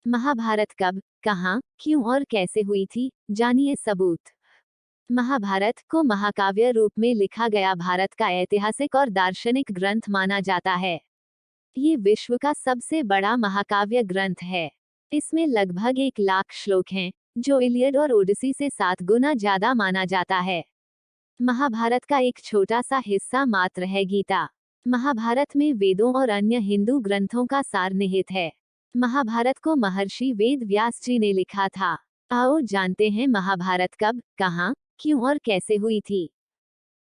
महाभारत कब, कहाँ, क्यों और कैसे हुई थी, जानिए सबूत। महाभारत को महाकाव्य रूप में लिखा गया भारत का ऐतिहासिक और दार्शनिक ग्रंथ माना जाता है। ये विश्व का सबसे बड़ा महाकाव्य ग्रंथ है। इसमें लगभग 1 लाख श्लोक हैं, जो इलियड और ओडिसी से 7 गुना ज्यादा माना जाता है। महाभारत का एक छोटा सा हिस्सा मात्र है गीता। महाभारत में वेदों और अन्य हिंदू ग्रंथों का सार निहित है। महाभारत को महर्षि वेद व्यास जी ने लिखा था। आओ जानते हैं महाभारत कब, कहाँ, क्यों और कैसे हुई थी।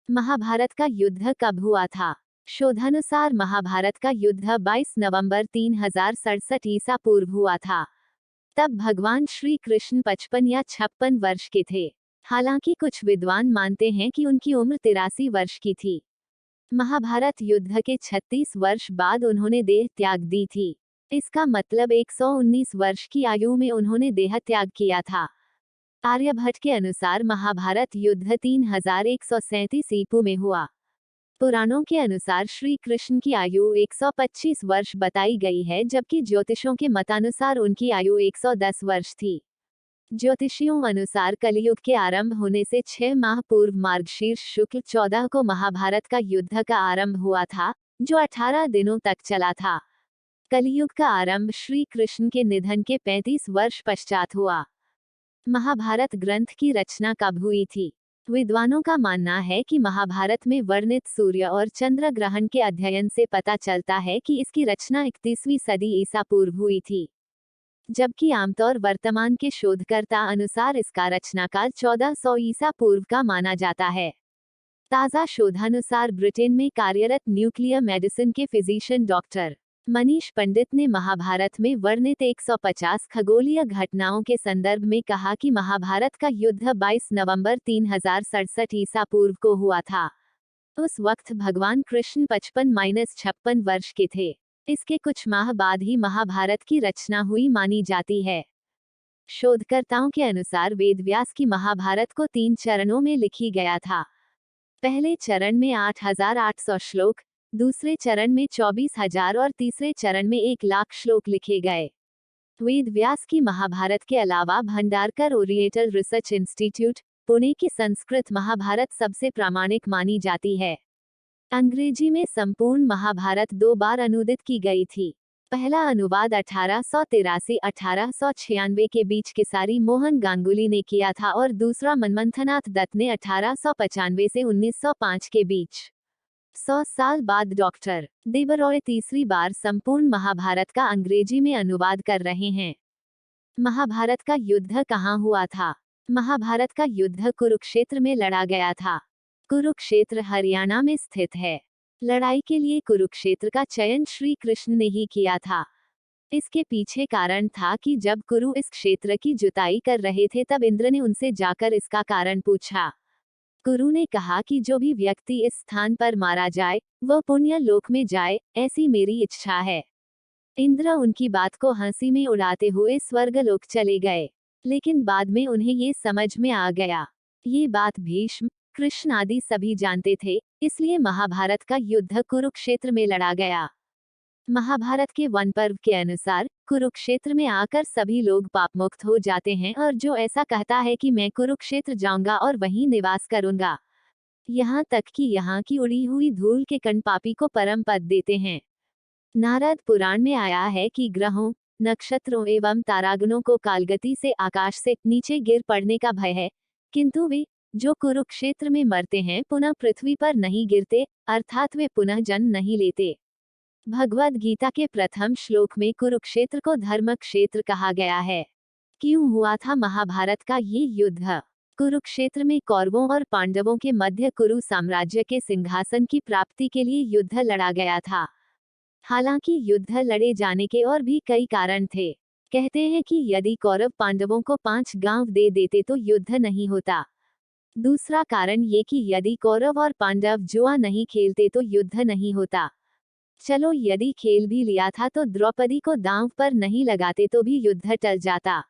महाभारत का युद्ध कब हुआ था? शोधानुसार महाभारत का युद्ध 22 नवंबर 3067 ईसा पूर्व हुआ था। तब भगवान श्री कृष्ण 55 या 56 वर्ष के थे। हालांकि कुछ विद्वान मानते हैं कि उनकी उम्र 83 वर्ष की थी। महाभारत युद्ध के 36 वर्ष बाद उन्होंने देह त्याग दी थी। इसका मतलब 119 वर्ष की आयु में उन्होंने देह त्याग किया था। आर्यभट्ट के अनुसार महाभारत युद्ध 3137 ईपू में हुआ। पुराणों के अनुसार श्री कृष्ण की आयु 125 वर्ष बताई गई है, जबकि ज्योतिषों के मतानुसार उनकी आयु 110 वर्ष थी। ज्योतिषियों अनुसार कलियुग के आरंभ होने से 6 माह पूर्व मार्गशीर्ष शुक्ल 14 को महाभारत का युद्ध का आरंभ हुआ था, जो 18 दिनों तक चला था। कलियुग का आरंभ श्री कृष्ण के निधन के 35 वर्ष पश्चात हुआ। महाभारत ग्रंथ की रचना कब हुई थी? विद्वानों का मानना है कि महाभारत में वर्णित सूर्य और चंद्र ग्रहण के अध्ययन से पता चलता है कि इसकी रचना 31वीं सदी ईसा पूर्व हुई थी, जबकि आमतौर वर्तमान के शोधकर्ता अनुसार इसका रचनाकाल 1400 ईसा पूर्व का माना जाता है। ताज़ा शोधानुसार ब्रिटेन में कार्यरत न्यूक्लियर मेडिसिन के फिजिशियन डॉक्टर मनीष पंडित ने महाभारत में वर्णित 150 खगोलीय घटनाओं के संदर्भ में कहा कि महाभारत का युद्ध 22 नवंबर 3067 ईसा पूर्व को हुआ था। उस वक्त भगवान कृष्ण 55-56 वर्ष के थे। इसके कुछ माह बाद ही महाभारत की रचना हुई मानी जाती है। शोधकर्ताओं के अनुसार वेदव्यास की महाभारत को 3 चरणों में लिखी गया था। पहले चरण में 8800 श्लोक, दूसरे चरण में 24,000 और तीसरे चरण में 1 लाख श्लोक लिखे गए। वेदव्यास की महाभारत के अलावा Bhandarkar oriental research institute, Pune की संस्कृत महाभारत सबसे प्रामाणिक मानी जाती है। अंग्रेजी में संपूर्ण महाभारत 2 बार अनुदित की गई थी। पहला अनुवाद 1883-1896 के बीच केसारी मोहन गांगुली ने किया था और दूसरा मनमंथनाथ दत्त ने 1895 से 1905 के बीच। 100 साल बाद डॉक्टर देवरॉय तीसरी बार संपूर्ण महाभारत का अंग्रेजी में अनुवाद कर रहे हैं। महाभारत का युद्ध कहाँ हुआ था? महाभारत का युद्ध कुरुक्षेत्र में लड़ा गया था। कुरुक्षेत्र हरियाणा में स्थित है। लड़ाई के लिए कुरुक्षेत्र का चयन श्री कृष्ण ने ही किया था। इसके पीछे कारण था कि जब कुरु इस क्षेत्र की जुताई कर रहे थे, तब इंद्र ने उनसे जाकर इसका कारण पूछा। कुरु ने कहा कि जो भी व्यक्ति इस स्थान पर मारा जाए, वह पुण्य लोक में जाए, ऐसी मेरी इच्छा है। इंद्र उनकी बात को हंसी में उड़ाते हुए स्वर्गलोक चले गए, लेकिन बाद में उन्हें ये समझ में आ गया। ये बात भीष्म, कृष्ण आदि सभी जानते थे, इसलिए महाभारत का युद्ध कुरुक्षेत्र में लड़ा गया। महाभारत के वन पर्व के अनुसार कुरुक्षेत्र में आकर सभी लोग पापमुक्त हो जाते हैं, और जो ऐसा कहता है कि मैं कुरुक्षेत्र जाऊंगा और वहीं निवास करूंगा, यहाँ तक कि यहाँ की उड़ी हुई धूल के कण पापी को परम पद देते हैं। नारद पुराण में आया है कि ग्रहों, नक्षत्रों एवं तारागणों को कालगति से आकाश से नीचे गिर पड़ने का भय है, किंतु वे जो कुरुक्षेत्र में मरते हैं पुनः पृथ्वी पर नहीं गिरते, अर्थात वे पुनः जन्म नहीं लेते। भगवद गीता के प्रथम श्लोक में कुरुक्षेत्र को धर्म क्षेत्र कहा गया है। क्यों हुआ था महाभारत का ये युद्ध? कुरुक्षेत्र में कौरवों और पांडवों के मध्य कुरु साम्राज्य के सिंहासन की प्राप्ति के लिए युद्ध लड़ा गया था। हालांकि युद्ध लड़े जाने के और भी कई कारण थे। कहते हैं कि यदि कौरव पांडवों को 5 गांव दे देते तो युद्ध नहीं होता। दूसरा कारण ये कि यदि कौरव और पांडव जुआ नहीं खेलते तो युद्ध नहीं होता। चलो यदि खेल भी लिया था तो द्रौपदी को दांव पर नहीं लगाते तो भी युद्ध टल जाता।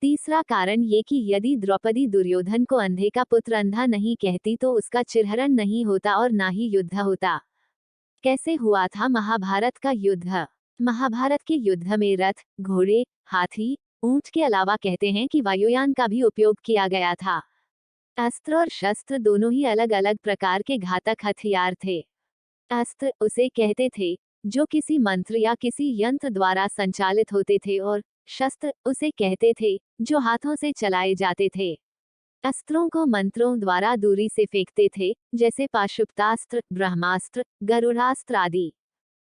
तीसरा कारण ये कि यदि द्रौपदी दुर्योधन को अंधे का पुत्र अंधा नहीं कहती तो उसका चिरहरण नहीं होता और ना ही युद्ध होता। कैसे हुआ था महाभारत का युद्ध? महाभारत के युद्ध में रथ, घोड़े, हाथी, ऊंट के अलावा कहते हैं कि वायुयान का भी उपयोग किया गया था। अस्त्र और शस्त्र दोनों ही अलग अलग प्रकार के घातक हथियार थे। अस्त्र उसे कहते थे जो किसी मंत्र या किसी यंत्र द्वारा संचालित होते थे, और शस्त्र उसे कहते थे जो हाथों से चलाए जाते थे। अस्त्रों को मंत्रों द्वारा दूरी से फेंकते थे, जैसे पाशुपतास्त्र, ब्रह्मास्त्र, गरुड़ास्त्र आदि।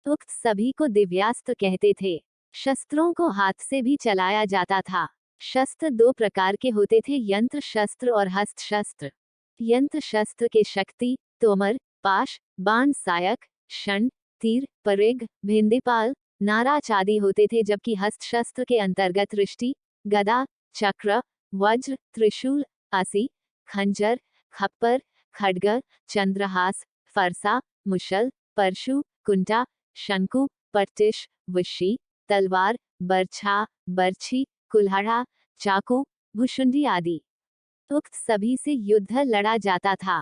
उक्त सभी को दिव्यास्त्र कहते थे। शस्त्रों को हाथ से भी चलाया जाता था। शस्त्र दो प्रकार के होते थे, यंत्र शस्त्र और हस्त शस्त्र। यंत्र शस्त्र के शक्ति, तोमर, पाश, बाण, सायक, षण, तीर, परिघ, भिंदीपाल, नाराज आदि होते थे, जबकि हस्त शस्त्र के अंतर्गत रिष्टि, गदा, चक्र, वज्र, त्रिशूल, असी, खंजर, खप्पर, खड्ग, चंद्रहास, फरसा, मुशल, परशु, कुंटा, शंकु, पट्टिश, वुशी, तलवार, बरछा, बरछी, कुल्हाड़ा, चाकू, भुशुंडी आदि। उक्त सभी से युद्ध लड़ा जाता था।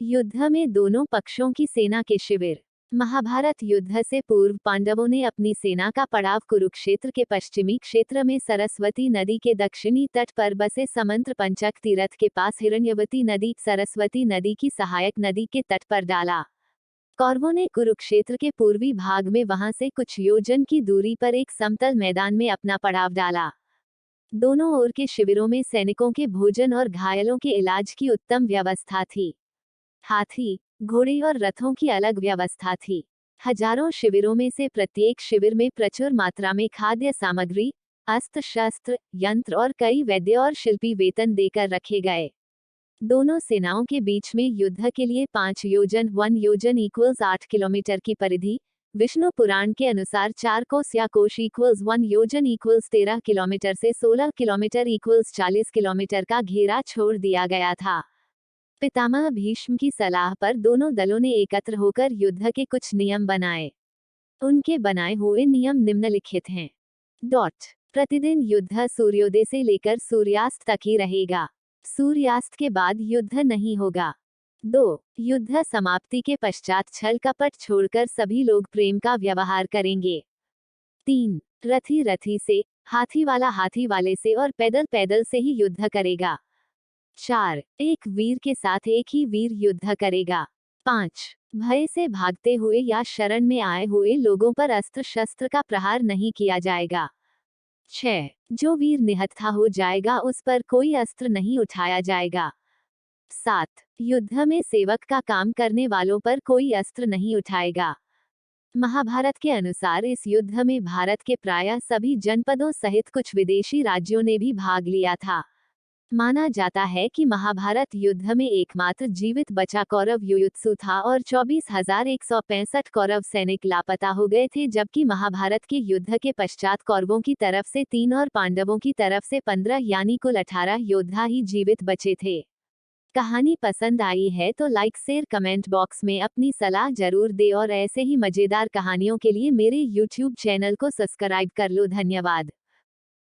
युद्ध में दोनों पक्षों की सेना के शिविर। महाभारत युद्ध से पूर्व पांडवों ने अपनी सेना का पड़ाव कुरुक्षेत्र के पश्चिमी क्षेत्र में सरस्वती नदी के दक्षिणी तट पर बसे समंत्र पंचक तीर्थ के पास हिरण्यवती नदी, सरस्वती नदी की सहायक नदी के तट पर डाला। कौरवों ने कुरुक्षेत्र के पूर्वी भाग में वहां से कुछ योजन की दूरी पर एक समतल मैदान में अपना पड़ाव डाला। दोनों ओर के शिविरों में सैनिकों के भोजन और घायलों के इलाज की उत्तम व्यवस्था थी। हाथी, घोड़े और रथों की अलग व्यवस्था थी। हजारों शिविरों में से प्रत्येक शिविर में प्रचुर मात्रा में खाद्य सामग्री, अस्त्र शस्त्र, यंत्र और कई वैद्य और शिल्पी वेतन देकर रखे गए। दोनों सेनाओं के बीच में युद्ध के लिए 5 योजन 1 योजन इक्वल्स 8 किलोमीटर की परिधि, विष्णु पुराण के अनुसार 4 कोस या कोश इक्वल्स 1 योजन इक्वल्स 13 किलोमीटर से 16 किलोमीटर इक्वल्स 40 किलोमीटर का घेरा छोड़ दिया गया था। पितामह भीष्म की सलाह पर दोनों दलों ने एकत्र होकर युद्ध के कुछ नियम बनाए। उनके बनाए हुए नियम निम्नलिखित हैं। प्रतिदिन युद्ध सूर्योदय से लेकर सूर्यास्त तक ही रहेगा। सूर्यास्त के बाद युद्ध नहीं होगा। 2. युद्ध समाप्ति के पश्चात छल कपट छोड़कर सभी लोग प्रेम का व्यवहार करेंगे। 3. रथी रथी से, हाथी वाला हाथी वाले से और पैदल पैदल से ही युद्ध करेगा। 4. एक वीर के साथ एक ही वीर युद्ध करेगा। 5. भय से भागते हुए या शरण में आए हुए लोगों पर अस्त्र शस्त्र का प्रहार नहीं किया जाएगा। 6. जो वीर निहत्था हो जाएगा उस पर कोई अस्त्र नहीं उठाया जाएगा। 7. युद्ध में सेवक का काम करने वालों पर कोई अस्त्र नहीं उठाएगा। महाभारत के अनुसार इस युद्ध में भारत के प्रायः सभी जनपदों सहित कुछ विदेशी राज्यों ने भी भाग लिया था। माना जाता है कि महाभारत युद्ध में एकमात्र जीवित बचा कौरव युयुत्सु था और 24,165 कौरव सैनिक लापता हो गए थे, जबकि महाभारत के युद्ध के पश्चात कौरवों की तरफ से 3 और पांडवों की तरफ से 15 यानी कुल 18 योद्धा ही जीवित बचे थे। कहानी पसंद आई है तो लाइक शेयर कमेंट बॉक्स में अपनी सलाह जरूर दे और ऐसे ही मजेदार कहानियों के लिए मेरे YouTube चैनल को सब्सक्राइब कर लो। धन्यवाद।